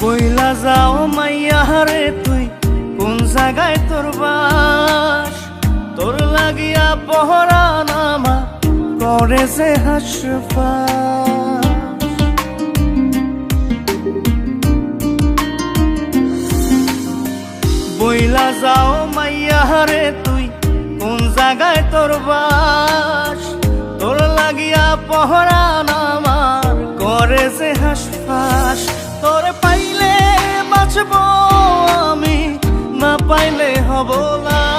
বইলা যাও মাইয়া রে তুই কোন জায়গায় তোর বাস, তোর লাগিয়া পহরান আমার করে যে হাসপাস। বইলা যাও মাইয়া রে তুই কোন জায়গায় তোর বাস, তোর লাগিয়া পহরান আমার করে যে হাসপাস। তোর পাইলে বাঁচব আমি, না পাইলে হব লাশ,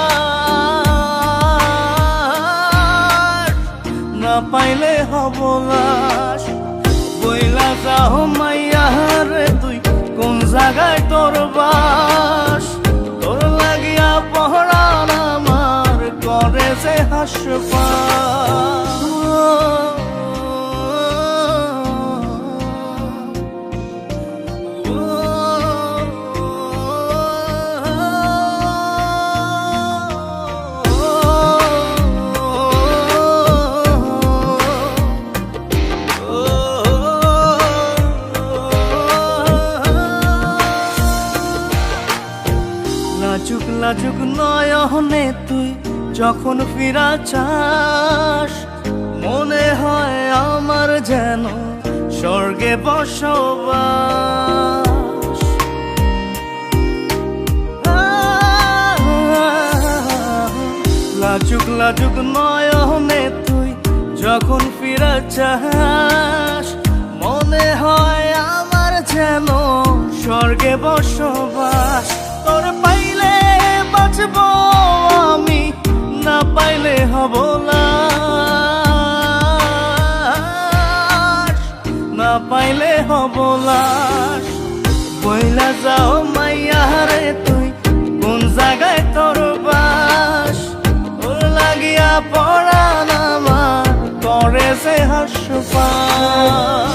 না পাইলে হব লাশ। বইলা যাও মাইয়া রে তুই কোন জায়গায় তোর বাস, তোর লাগিয়া পহরান আমার করে যে হাসপাস। লাজুক লাজুক নয়নে তুই যখন ফিরা চাস, মনে হয় আমার যেন স্বর্গে বসবাস। লাজুক লাজুক নয়নে তুই যখন ফিরা চাস, মনে হয় আমার যেন স্বর্গে বসবাস। তোর পাইলে বাঁচব আমি, না পাইলে হব লাশ, না পাইলে হব লাশ। বইলা যাও মাইয়া রে তুই কোন জায়গায় তোর বাস, তোর লাগিয়া পরাণ আমার করে যে হাসপাস।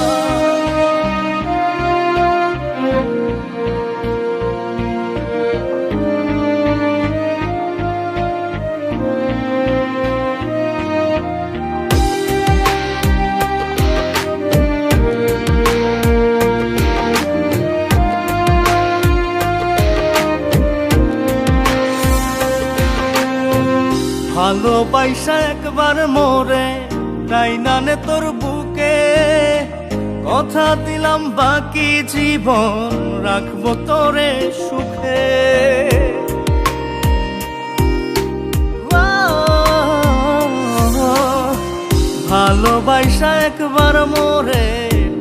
ভালোবাসা একবার মোরে তাই নানে তোর বুকে, কথা দিলাম বাকি জীবন রাখবো তোরে সুখে। ভালোবাসা একবার মোরে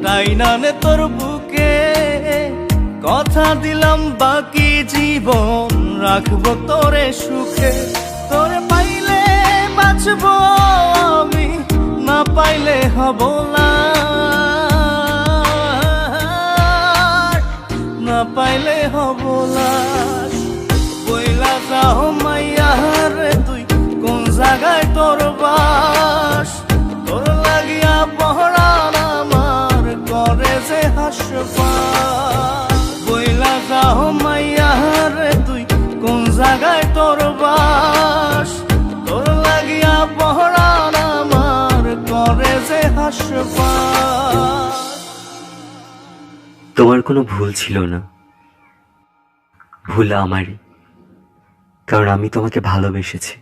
তাই নানে তোর বুকে, কথা দিলাম বাকি জীবন রাখবো তোরে সুখে। তোর পাইলে বাঁচব আমি, না পাইলে হব লাশ, না পাইলে হব লাশ। বইলা যাও মাইয়া রে তুই কোন জায়গায় তোর বাস, তোর লাগিয়া পহরান আমার করে যে হাসপাস। বইলা যাও মাইয়া রে তুই কোন জায়গায় তোর বাস, তোর লাগিয়া পহরান আমার করে যে হাসপাস। তোমার কোনো ভুল ছিল না, ভুল আমারই, কারণ আমি তোমাকে ভালোবেসেছি।